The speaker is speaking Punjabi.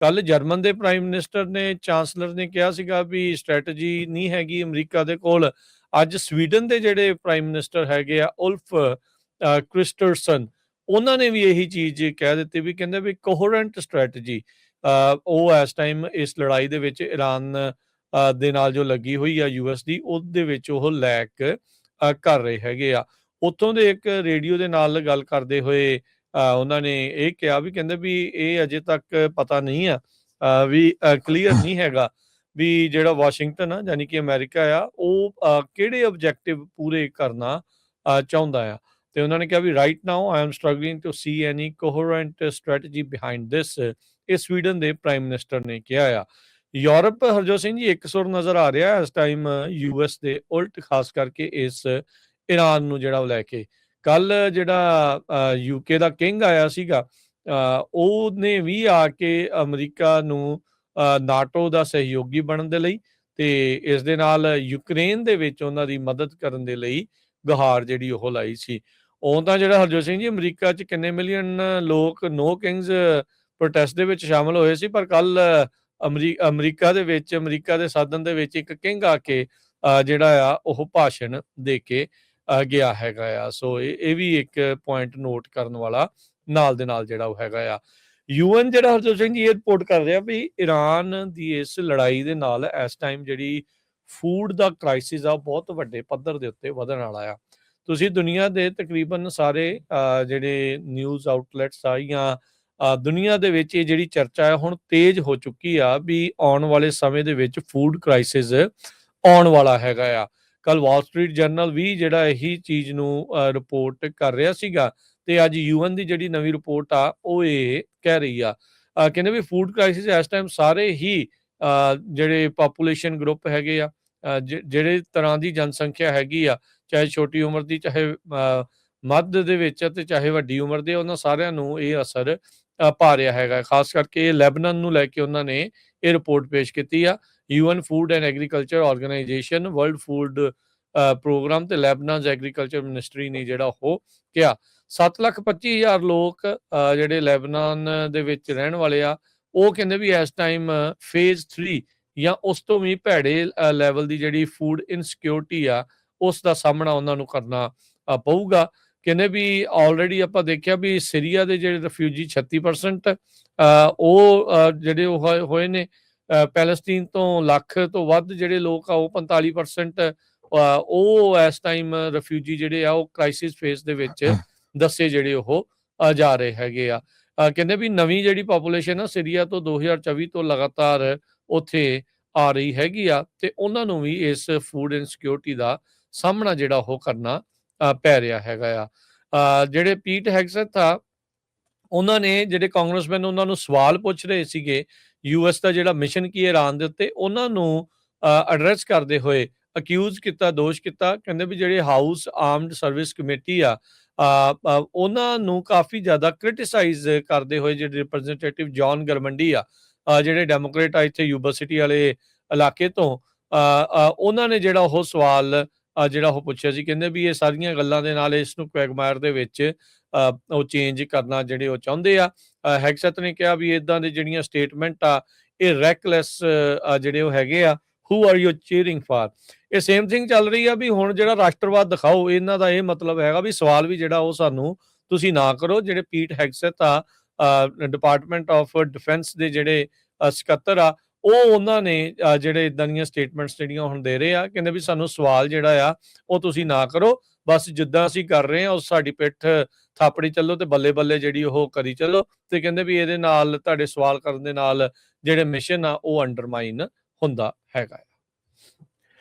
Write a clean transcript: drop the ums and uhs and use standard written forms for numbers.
ਕੱਲ ਜਰਮਨ ਦੇ ਪ੍ਰਾਈਮ ਮਿਨਿਸਟਰ ਨੇ, ਚਾਂਸਲਰ ਨੇ ਕਿਹਾ ਸੀਗਾ ਵੀ ਸਟ੍ਰੈਟਜੀ ਨਹੀਂ ਹੈਗੀ ਅਮਰੀਕਾ ਦੇ ਕੋਲ। ਅੱਜ ਸਵੀਡਨ ਦੇ ਜਿਹੜੇ ਪ੍ਰਾਈਮ ਮਿਨਿਸਟਰ ਹੈਗੇ ਆ, ਉਲਫ ਕ੍ਰਿਸਟਰਸਨ, ਉਹਨਾਂ ਨੇ ਵੀ ਇਹੀ ਚੀਜ਼ ਕਹਿ ਦਿੱਤੀ ਵੀ ਕਹਿੰਦੇ ਵੀ ਕੋਹਰੈਂਟ ਸਟ੍ਰੈਟਜੀ ਉਹ ਇਸ ਟਾਈਮ ਇਸ ਲੜਾਈ ਦੇ ਵਿੱਚ ਇਰਾਨ ਦੇ ਨਾਲ ਜੋ ਲੱਗੀ ਹੋਈ ਆ US ਦੀ, ਉਹਦੇ ਵਿੱਚ ਉਹ ਲੈਕ ਕਰ ਰਹੇ ਹੈਗੇ ਆ। ਉੱਥੋਂ ਦੇ ਇੱਕ ਰੇਡੀਓ ਦੇ ਨਾਲ ਗੱਲ ਕਰਦੇ ਹੋਏ ਉਹਨਾਂ ਨੇ ਇਹ ਕਿਹਾ ਵੀ ਕਹਿੰਦੇ ਵੀ ਇਹ ਅਜੇ ਤੱਕ ਪਤਾ ਨਹੀਂ ਆ ਵੀ ਕਲੀਅਰ ਨਹੀਂ ਹੈਗਾ ਵੀ ਜਿਹੜਾ ਵਾਸ਼ਿੰਗਟਨ ਆ, ਯਾਨੀ ਕਿ ਅਮਰੀਕਾ ਆ, ਉਹ ਕਿਹੜੇ ਆਬਜੈਕਟਿਵ ਪੂਰੇ ਕਰਨਾ ਚਾਹੁੰਦਾ ਆ। ਤੇ ਉਹਨਾਂ ਨੇ ਕਿਹਾ ਵੀ right now I am struggling to see any coherent strategy behind this. ਇਹ ਸਵੀਡਨ ਦੇ ਪ੍ਰਾਈਮ ਮਿਨਿਸਟਰ ਨੇ ਕਿਹਾ ਆ। ਯੂਰਪ, ਹਰਜੋਤ ਸਿੰਘ ਜੀ, ਇੱਕ ਸੁਰ ਨਜ਼ਰ ਆ ਰਿਹਾ ਇਸ ਟਾਈਮ US ਦੇ ਉਲਟ, ਖਾਸ ਕਰਕੇ ਇਸ ਇਰਾਨ ਨੂੰ ਜਿਹੜਾ ਲੈ ਕੇ। ਕੱਲ ਜਿਹੜਾ UK ਦਾ ਕਿੰਗ ਆਇਆ ਸੀਗਾ, ਉਹਨੇ ਵੀ ਆ ਕੇ ਅਮਰੀਕਾ ਨੂੰ ਨਾਟੋ ਦਾ ਸਹਿਯੋਗੀ ਬਣਨ ਦੇ ਲਈ ਤੇ ਇਸ ਦੇ ਨਾਲ ਯੂਕਰੇਨ ਦੇ ਵਿੱਚ ਉਹਨਾਂ ਦੀ ਮਦਦ ਕਰਨ ਦੇ ਲਈ ਗੁਹਾਰ ਜਿਹੜੀ ਉਹ ਲਾਈ ਸੀ। ਉਹ ਤਾਂ ਜਿਹੜਾ ਹਰਜੋਤ ਸਿੰਘ ਜੀ, ਅਮਰੀਕਾ 'ਚ ਕਿੰਨੇ ਮਿਲੀਅਨ ਲੋਕ ਨੋ ਕਿੰਗਸ ਪ੍ਰੋਟੈਸਟ ਦੇ ਵਿੱਚ ਸ਼ਾਮਲ ਹੋਏ ਸੀ, ਪਰ ਕੱਲ ਅਮਰੀਕਾ ਦੇ ਵਿੱਚ, ਅਮਰੀਕਾ ਦੇ ਸਦਨ ਦੇ ਵਿੱਚ ਇੱਕ ਕਿੰਗ ਆ ਕੇ ਜਿਹੜਾ ਆ ਉਹ ਭਾਸ਼ਣ ਦੇ ਕੇ ਗਿਆ ਹੈਗਾ ਆ। ਸੋ ਇਹ ਵੀ ਇੱਕ ਪੁਆਇੰਟ ਨੋਟ ਕਰਨ ਵਾਲਾ ਨਾਲ ਦੇ ਨਾਲ ਜਿਹੜਾ ਉਹ ਹੈਗਾ ਆ। UN ਜਿਹੜਾ ਹਰਜੋਤ ਸਿੰਘ ਜੀ ਇਹ ਰਿਪੋਰਟ ਕਰ ਰਿਹਾ ਵੀ ਇਰਾਨ ਦੀ ਇਸ ਲੜਾਈ ਦੇ ਨਾਲ ਇਸ ਟਾਈਮ ਜਿਹੜੀ ਫੂਡ ਦਾ ਕ੍ਰਾਈਸਿਸ ਆ, ਬਹੁਤ ਵੱਡੇ ਪੱਧਰ ਦੇ ਉੱਤੇ ਵਧਣ ਵਾਲਾ ਆ। ਤੁਸੀਂ ਦੁਨੀਆ ਦੇ ਤਕਰੀਬਨ ਸਾਰੇ ਜਿਹੜੇ ਨਿਊਜ਼ ਆਊਟਲੈਟਸ ਆ ਜਾਂ ਦੁਨੀਆ ਦੇ ਵਿੱਚ ਇਹ ਜਿਹੜੀ ਚਰਚਾ ਹੈ ਹੁਣ ਤੇਜ਼ ਹੋ ਚੁੱਕੀ ਆ ਵੀ ਆਉਣ ਵਾਲੇ ਸਮੇਂ ਦੇ ਵਿੱਚ ਫੂਡ ਕ੍ਰਾਈਸਿਸ ਆਉਣ ਵਾਲਾ ਹੈਗਾ ਆ। ਕੱਲ ਵਾਲ ਸਟਰੀਟ ਜਰਨਲ ਵੀ ਜਿਹੜਾ ਇਹੀ ਚੀਜ਼ ਨੂੰ ਰਿਪੋਰਟ ਕਰ ਰਿਹਾ ਸੀਗਾ ਤੇ ਅੱਜ UN ਦੀ ਜਿਹੜੀ ਨਵੀਂ ਰਿਪੋਰਟ ਆ ਉਹ ਇਹ ਕਹਿ ਰਹੀ ਆ, ਕਹਿੰਦੇ ਵੀ ਫੂਡ ਕ੍ਰਾਈਸਿਸ ਇਸ ਟਾਈਮ ਸਾਰੇ ਹੀ ਜਿਹੜੇ ਪਾਪੂਲੇਸ਼ਨ ਗਰੁੱਪ ਹੈਗੇ ਆ, ਜਿਹੜੇ ਤਰ੍ਹਾਂ ਦੀ ਜਨਸੰਖਿਆ ਹੈਗੀ ਆ, ਚਾਹੇ ਛੋਟੀ ਉਮਰ ਦੀ, ਚਾਹੇ ਮੱਧ ਦੇ ਵਿੱਚ ਤੇ ਚਾਹੇ ਵੱਡੀ ਉਮਰ ਦੇ, ਉਹਨਾਂ ਸਾਰਿਆਂ ਨੂੰ ਇਹ ਅਸਰ ਪਾ ਰਿਹਾ ਹੈਗਾ। ਖਾਸ ਕਰਕੇ ਲੈਬਨਾਨ ਨੂੰ ਲੈ ਕੇ ਉਹਨਾਂ ਨੇ ਇਹ ਰਿਪੋਰਟ ਪੇਸ਼ ਕੀਤੀ ਆ। UN food and agriculture organization, world food programme ਤੇ ਲੈਬਨਾਨ ਐਗਰੀਕਲਚਰ ਮਿਨਿਸਟਰੀ ਨੇ ਜਿਹੜਾ ਉਹ ਕਿਹਾ 7,25,000 ਲੋਕ ਜਿਹੜੇ ਲੈਬਨਾਨ ਦੇ ਵਿੱਚ ਰਹਿਣ ਵਾਲੇ ਆ, ਉਹ ਕਹਿੰਦੇ ਵੀ ਇਸ ਟਾਈਮ ਫੇਜ਼ 3 ਜਾਂ ਉਸ ਤੋਂ ਵੀ ਭੈੜੇ ਲੈਵਲ ਦੀ ਜਿਹੜੀ ਫੂਡ ਇਨਸਿਕਿਉਰਿਟੀ ਆ, ਉਸ ਦਾ ਸਾਹਮਣਾ ਉਹਨਾਂ ਨੂੰ ਕਰਨਾ ਪਊਗਾ। ਕਹਿੰਦੇ ਵੀ ਆਲਰੇਡੀ ਆਪਾਂ ਦੇਖਿਆ ਵੀ ਸੀਰੀਆ ਦੇ ਜਿਹੜੇ ਰਿਫਿਊਜੀ 36% ਉਹ ਜਿਹੜੇ ਹੋਏ ਨੇ, ਪੈਲਸਤੀਨ ਤੋਂ ਲੱਖ ਤੋਂ ਵੱਧ ਜਿਹੜੇ ਲੋਕ ਆ ਉਹ 45% ਉਹ ਇਸ ਟਾਈਮ ਰਿਫਿਊਜੀ ਜਿਹੜੇ ਆ ਉਹ ਕ੍ਰਾਈਸਿਸ ਫੇਸ ਦੇ ਵਿੱਚ ਦੱਸੇ ਜਿਹੜੇ ਉਹ ਜਾ ਰਹੇ ਹੈਗੇ ਆ। ਕਹਿੰਦੇ ਵੀ ਨਵੀਂ ਜਿਹੜੀ ਪਾਪੂਲੇਸ਼ਨ ਆ ਸੀਰੀਆ ਤੋਂ 2024 ਤੋਂ ਲਗਾਤਾਰ ਉੱਥੇ ਆ ਰਹੀ ਹੈਗੀ ਆ ਤੇ ਉਹਨਾਂ ਨੂੰ ਵੀ ਇਸ ਫੂਡ ਇਨਸਿਕਿਉਰਿਟੀ ਦਾ ਸਾਹਮਣਾ ਜਿਹੜਾ ਉਹ ਕਰਨਾ ਪੈ ਰਿਹਾ ਹੈਗਾ ਆ। ਜਿਹੜੇ ਪੀਟ ਹੈਗਸੈਥ ਆ, ਉਹਨਾਂ ਨੇ ਜਿਹੜੇ ਕਾਂਗਰਸਮੈਨ ਉਹਨਾਂ ਨੂੰ ਸਵਾਲ ਪੁੱਛ ਰਹੇ ਸੀਗੇ US ਦਾ ਜਿਹੜਾ ਮਿਸ਼ਨ ਕੀ ਹੈ ਇਰਾਨ ਦੇ ਉੱਤੇ, ਉਹਨਾਂ ਨੂੰ ਐਡਰੈਸ ਕਰਦੇ ਹੋਏ ਅਕਿਊਜ਼ ਕੀਤਾ, ਦੋਸ਼ ਕੀਤਾ। ਕਹਿੰਦੇ ਵੀ ਜਿਹੜੇ ਹਾਊਸ ਆਰਮਡ ਸਰਵਿਸ ਕਮੇਟੀ ਆ, ਉਹਨਾਂ ਨੂੰ ਕਾਫੀ ਜ਼ਿਆਦਾ ਕ੍ਰਿਟਿਸਾਈਜ਼ ਕਰਦੇ ਹੋਏ ਜਿਹੜੇ ਰਿਪਰੈਜ਼ੈਂਟੇਟਿਵ ਜੌਨ ਗਰਮੰਡੀ ਆ, ਜਿਹੜੇ ਡੈਮੋਕ੍ਰੇਟ ਆ ਇੱਥੇ ਯੂਬਾ ਸਿਟੀ ਵਾਲੇ ਇਲਾਕੇ ਤੋਂ, ਉਹਨਾਂ ਨੇ ਜਿਹੜਾ ਉਹ ਸਵਾਲ ਜਿਹੜਾ ਉਹ ਪੁੱਛਿਆ ਸੀ। ਕਹਿੰਦੇ ਵੀ ਇਹ ਸਾਰੀਆਂ ਗੱਲਾਂ ਦੇ ਨਾਲ ਇਸ ਨੂੰ ਕੁਐਗਮਾਇਰ ਦੇ ਵਿੱਚ ਉਹ ਚੇਂਜ ਕਰਨਾ ਜਿਹੜੇ ਉਹ ਚਾਹੁੰਦੇ ਆ। ਹੈਗਸੈਥ ਨੇ ਕਿਹਾ ਵੀ ਇਦਾਂ ਦੇ ਜਿਹੜੀਆਂ ਸਟੇਟਮੈਂਟ ਆ ਇਹ ਰੈਕਲੈਸ ਜਿਹੜੇ ਉਹ ਹੈਗੇ ਆ। Who are you cheering for? ਇਹ ਸੇਮ ਥਿੰਗ ਚੱਲ ਰਹੀ ਆ ਵੀ ਹੁਣ ਜਿਹੜਾ ਰਾਸ਼ਟਰਵਾਦ ਦਿਖਾਓ, ਇਹਨਾਂ ਦਾ ਇਹ ਮਤਲਬ ਹੈਗਾ ਵੀ ਸਵਾਲ ਵੀ ਜਿਹੜਾ ਉਹ ਸਾਨੂੰ ਤੁਸੀਂ ਨਾ ਕਰੋ। ਜਿਹੜੇ ਪੀਟ ਹੈਗਸੈਥ ਆ, ਡਿਪਾਰਟਮੈਂਟ ਆਫ ਡਿਫੈਂਸ ਦੇ ਜਿਹੜੇ ਸਕੱਤਰ ਆ, ਉਹਨਾਂ ਨੇ ਜਿਹੜੇ ਇਦਾਂ ਦੀਆਂ ਸਟੇਟਮੈਂਟਸ ਜਿਹੜੀਆਂ ਹੁਣ ਦੇ ਰਹੇ ਆ, ਕਹਿੰਦੇ ਵੀ ਸਾਨੂੰ ਸਵਾਲ ਜਿਹੜਾ ਆ ਉਹ ਤੁਸੀਂ ਨਾ ਕਰੋ, ਬਸ ਜਿੱਦਾਂ ਅਸੀਂ ਕਰ ਰਹੇ ਹਾਂ ਉਹ ਸਾਡੀ ਪਿੱਠ ਥਾਪੜੀ ਚੱਲੋ ਤੇ ਬੱਲੇ ਬੱਲੇ ਜਿਹੜੀ ਉਹ ਕਰੀ ਚੱਲੋ। ਤੇ ਕਹਿੰਦੇ ਵੀ ਇਹਦੇ ਨਾਲ ਤੁਹਾਡੇ ਸਵਾਲ ਕਰਨ ਦੇ ਨਾਲ ਜਿਹੜੇ ਮਿਸ਼ਨ ਆ ਉਹ ਅੰਡਰਮਾਈਨ ਹੁੰਦਾ ਹੈਗਾ।